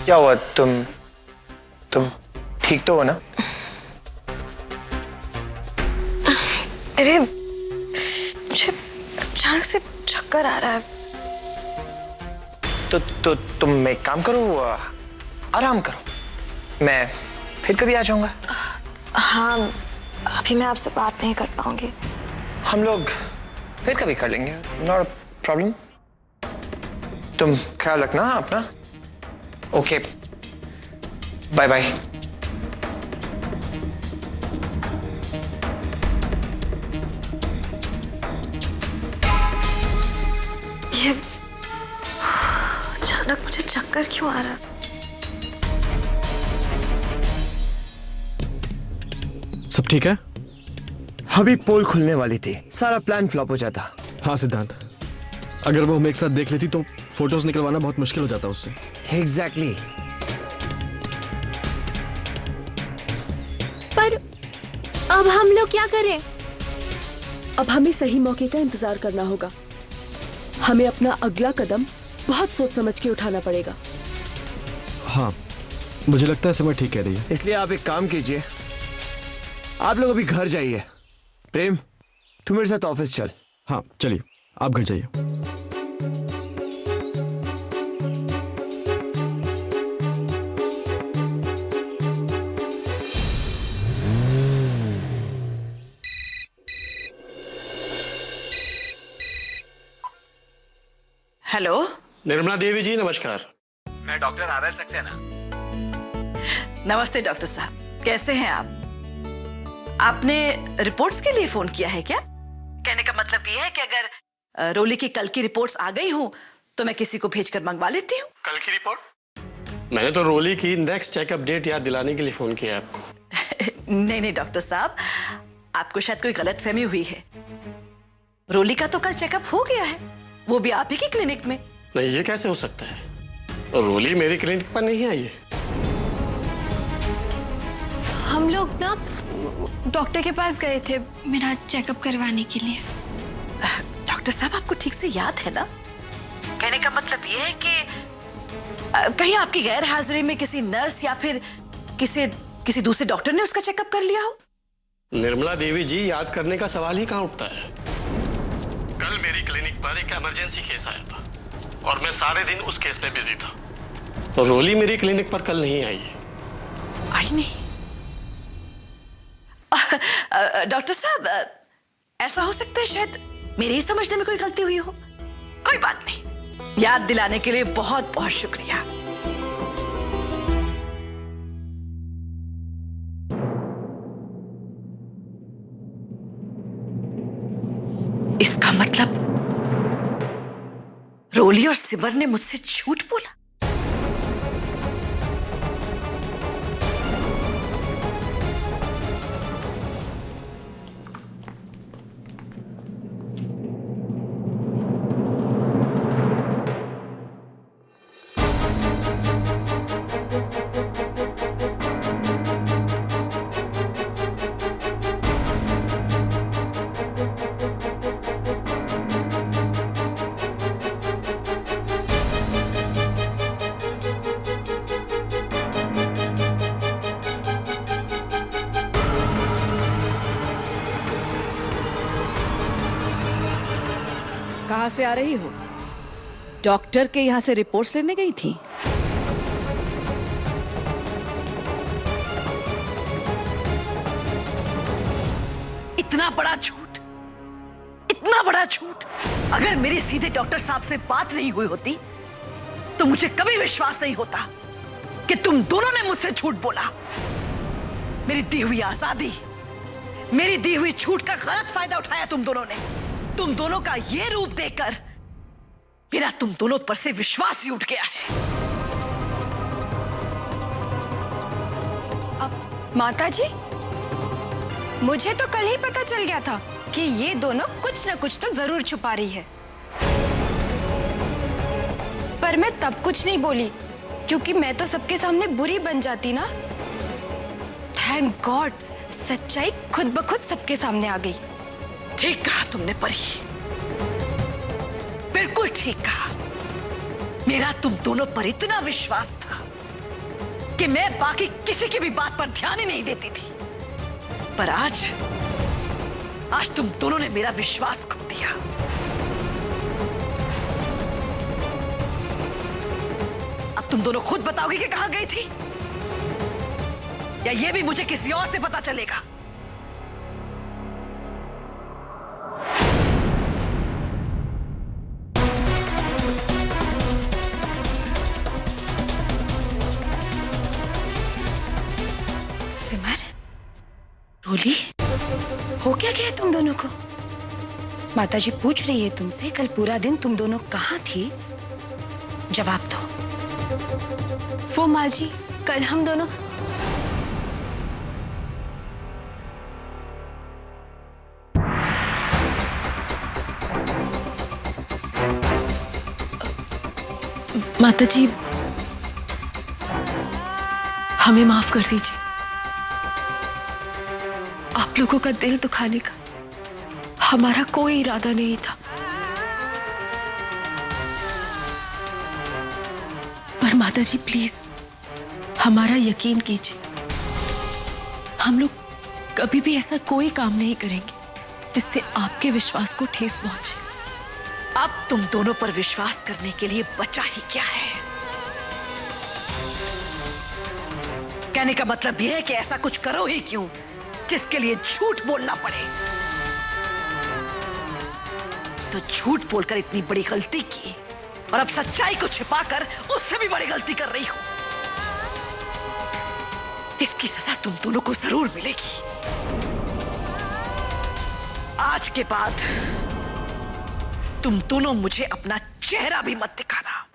क्या हुआ? तुम ठीक तो हो ना? अरे मुझे अचानक से चक्कर आ रहा है। तो तुम एक काम करो, आराम करो, मैं फिर कभी आ जाऊंगा। हाँ, अभी मैं आपसे बात नहीं कर पाऊंगी। हम लोग फिर कभी कर लेंगे, नॉट प्रॉब्लम। तुम ख्याल रखना अपना। Okay, bye bye. ये अचानक मुझे चक्कर क्यों आ रहा है? सब ठीक है? अभी पोल खुलने वाली थी, सारा प्लान फ्लॉप हो जाता। हाँ सिद्धांत, अगर वो हमें एक साथ देख लेती तो फोटोज निकलवाना बहुत मुश्किल हो जाता उससे। एग्जैक्टली। पर अब हम लोग क्या करें? अब हमें सही मौके का इंतजार करना होगा। हमें अपना अगला कदम बहुत सोच समझ के उठाना पड़ेगा। हाँ, मुझे लगता है समय ठीक कह रही है। इसलिए आप एक काम कीजिए, आप लोग अभी घर जाइए। प्रेम, तू मेरे साथ ऑफिस चल। हाँ चलिए, आप घर जाइए। हेलो, निर्मला देवी जी नमस्कार। मैं डॉक्टर आर एल सक्सेना। नमस्ते डॉक्टर साहब, कैसे हैं आप? आपने रिपोर्ट्स के लिए फोन किया है क्या? कहने का मतलब ये है कि अगर रोली की कल की रिपोर्ट्स आ गई हूं तो मैं किसी को भेजकर मंगवा लेती हूँ। कल की रिपोर्ट? मैंने तो रोली की नेक्स्ट चेकअप डेट याद दिलाने के लिए फोन किया आपको। नहीं नहीं डॉक्टर साहब, आपको शायद कोई गलतफहमी हुई है। रोली का तो कल चेकअप हो गया है, वो भी आप ही की क्लिनिक में। नहीं, ये कैसे हो सकता है? रोली मेरी क्लिनिक पर नहीं आई है। हम लोग ना डॉक्टर के पास गए थे मेरा चेकअप करवाने के लिए। डॉक्टर साहब, आपको ठीक से याद है ना? कहने का मतलब ये है कि कहीं आपकी गैर हाजिरी में किसी नर्स या फिर किसी दूसरे डॉक्टर ने उसका चेकअप कर लिया हो? निर्मला देवी जी, याद करने का सवाल ही कहाँ उठता है। कल मेरी क्लिनिक पर एक इमरजेंसी केस आया था और मैं सारे दिन उस केस में बिजी था। तो रोली मेरी क्लिनिक पर कल नहीं आई है। आई नहीं? डॉक्टर साहब, ऐसा हो सकता है शायद मेरे ही समझने में कोई गलती हुई हो। कोई बात नहीं, याद दिलाने के लिए बहुत बहुत शुक्रिया। इसका मतलब रोली और सिमर ने मुझसे झूठ बोला। कहाँ से आ रही हो? डॉक्टर के यहाँ से रिपोर्ट्स लेने गई थी? इतना बड़ा झूठ, इतना बड़ा झूठ! अगर मेरी सीधे डॉक्टर साहब से बात नहीं हुई होती तो मुझे कभी विश्वास नहीं होता कि तुम दोनों ने मुझसे झूठ बोला। मेरी दी हुई आजादी, मेरी दी हुई छूट का गलत फायदा उठाया तुम दोनों ने। तुम दोनों का ये रूप देखकर मेरा तुम दोनों पर से विश्वास ही उठ गया है। माता जी, मुझे तो कल ही पता चल गया था कि ये दोनों कुछ न कुछ तो जरूर छुपा रही है, पर मैं तब कुछ नहीं बोली क्योंकि मैं तो सबके सामने बुरी बन जाती ना। थैंक गॉड, सच्चाई खुद ब खुद सबके सामने आ गई। ठीक कहा तुमने परी, बिल्कुल ठीक कहा। मेरा तुम दोनों पर इतना विश्वास था कि मैं बाकी किसी की भी बात पर ध्यान ही नहीं देती थी, पर आज तुम दोनों ने मेरा विश्वास खो दिया। अब तुम दोनों खुद बताओगे कि कहां गई थी, या ये भी मुझे किसी और से पता चलेगा? सिमर, रोली, हो क्या गया तुम दोनों को? माताजी पूछ रही है तुमसे, कल पूरा दिन तुम दोनों कहाँ थी? जवाब दो। वो माँ जी, कल हम दोनों माता जी, हमें माफ कर दीजिए। आप लोगों का दिल दुखाने का हमारा कोई इरादा नहीं था। पर माता जी प्लीज हमारा यकीन कीजिए, हम लोग कभी भी ऐसा कोई काम नहीं करेंगे जिससे आपके विश्वास को ठेस पहुंचे। अब तुम दोनों पर विश्वास करने के लिए बचा ही क्या है? कहने का मतलब यह है कि ऐसा कुछ करो ही क्यों जिसके लिए झूठ बोलना पड़े। तो झूठ बोलकर इतनी बड़ी गलती की और अब सच्चाई को छिपाकर उससे भी बड़ी गलती कर रही हो। इसकी सजा तुम दोनों को जरूर मिलेगी। आज के बाद तुम दोनों मुझे अपना चेहरा भी मत दिखाना।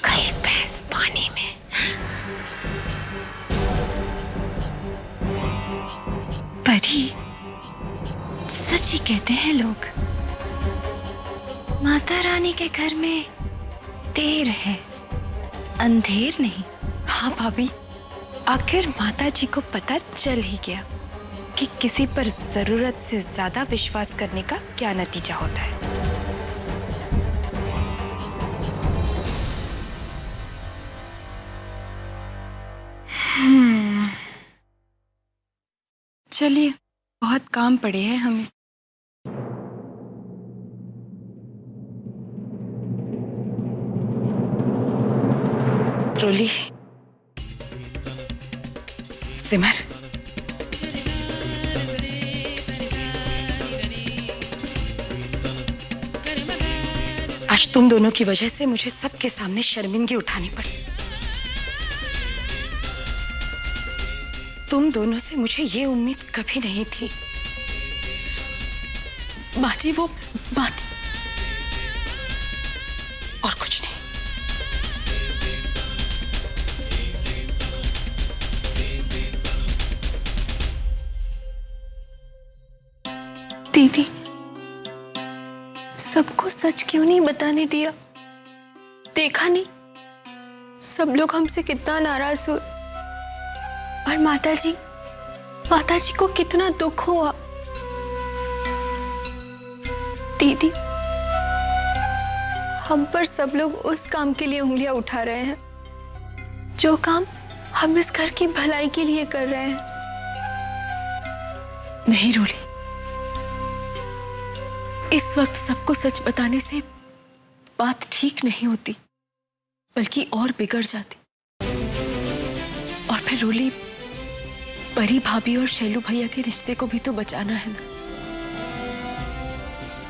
कई भैंस पानी में। परी, सच ही कहते हैं लोग, माता रानी के घर में देर है, अंधेर नहीं। हाँ भाभी, आखिर माता जी को पता चल ही गया कि किसी पर जरूरत से ज्यादा विश्वास करने का क्या नतीजा होता है। चलिए, बहुत काम पड़े हैं हमें। रोली, सिमर, आज तुम दोनों की वजह से मुझे सबके सामने शर्मिंदगी उठानी पड़ी। तुम दोनों से मुझे ये उम्मीद कभी नहीं थी। माँ जी, वो बात और कुछ नहीं। दीदी, सबको सच क्यों नहीं बताने दिया? देखा नहीं सब लोग हमसे कितना नाराज हुए, और माताजी को कितना दुख हुआ। दीदी, हम पर सब लोग उस काम के लिए उंगलियां उठा रहे हैं जो काम हम इस घर की भलाई के लिए कर रहे हैं। नहीं रोली, इस वक्त सबको सच बताने से बात ठीक नहीं होती, बल्कि और बिगड़ जाती। और फिर रोली, परी भाभी और शैलू भैया के रिश्ते को भी तो बचाना है ना।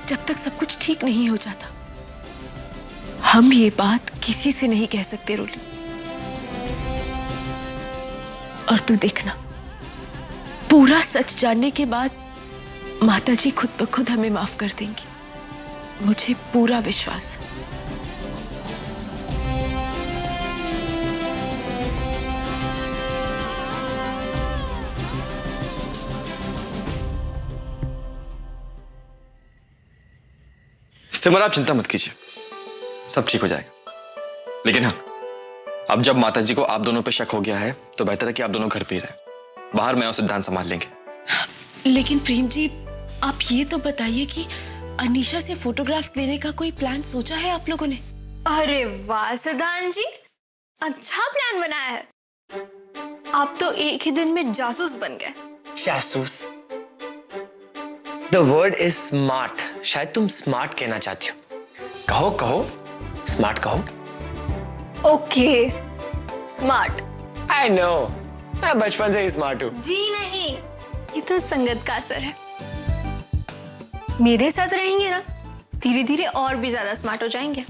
जब तक सब कुछ ठीक नहीं हो जाता, हम ये बात किसी से नहीं कह सकते रोली। और तू देखना, पूरा सच जानने के बाद माताजी खुद ब खुद हमें माफ कर देंगी, मुझे पूरा विश्वास है। सिमर आप चिंता मत कीजिए, सब ठीक हो जाएगा। लेकिन हाँ, अब जब माताजी को आप दोनों पे शक हो गया है तो बेहतर है कि आप दोनों घर पे ही रहे। बाहर मैं और सिद्धांत संभाल लेंगे। लेकिन प्रेम जी, आप ये तो बताइए कि अनीशा से फोटोग्राफ्स लेने का कोई प्लान सोचा है आप लोगों ने? अरे वाह सिद्धांत जी, अच्छा प्लान बनाया है। आप तो एक ही दिन में जासूस बन गए। जासूस? The word is smart. शायद तुम स्मार्ट कहना चाहती हो। कहो कहो, स्मार्ट कहो। Okay, smart. आई नो, मैं बचपन से ही स्मार्ट हूँ। जी नहीं, ये तो संगत का असर है। मेरे साथ रहेंगे ना, धीरे धीरे और भी ज्यादा स्मार्ट हो जाएंगे।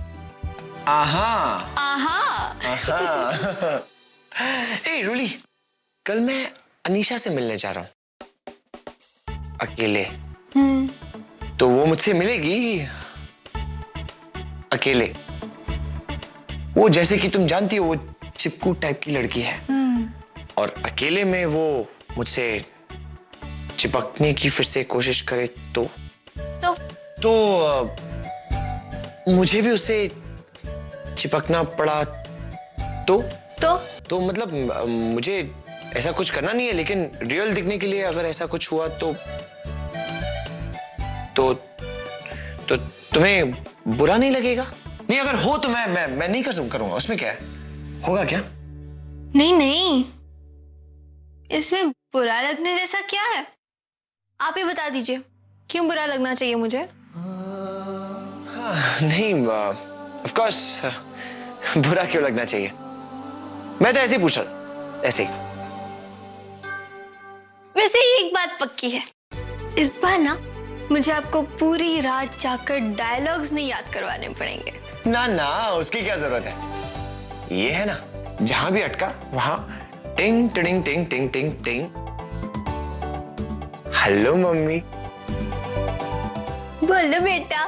आहा आहा। आहा। ए रोली, कल मैं अनीशा से मिलने जा रहा हूँ अकेले। तो वो मुझसे मिलेगी अकेले। वो जैसे कि तुम जानती हो, वो चिपकू टाइप की लड़की है। और अकेले में वो मुझसे चिपकने की फिर से कोशिश करे तो मुझे भी उससे चिपकना पड़ा तो मतलब मुझे ऐसा कुछ करना नहीं है, लेकिन रियल दिखने के लिए अगर ऐसा कुछ हुआ तो तुम्हें बुरा नहीं लगेगा? नहीं, अगर हो तो मैं नहीं करूंगा। उसमें क्या है? होगा क्या? नहीं, इसमें बुरा लगने जैसा क्या है? आप ही बता दीजिए, क्यों बुरा लगना चाहिए मुझे? नहीं, ऑफ कोर्स बुरा क्यों लगना चाहिए? मैं तो ऐसे ही पूछा, ऐसे ही। वैसे एक बात पक्की है, इस बार ना मुझे आपको पूरी रात जाकर डायलॉग्स नहीं याद करवाने पड़ेंगे। ना, उसकी क्या जरूरत है? ये है ना, जहां भी अटका वहां टिंग टिंग टिंग टिंग टिंग टिंग। Hello mummy. बोलो बेटा।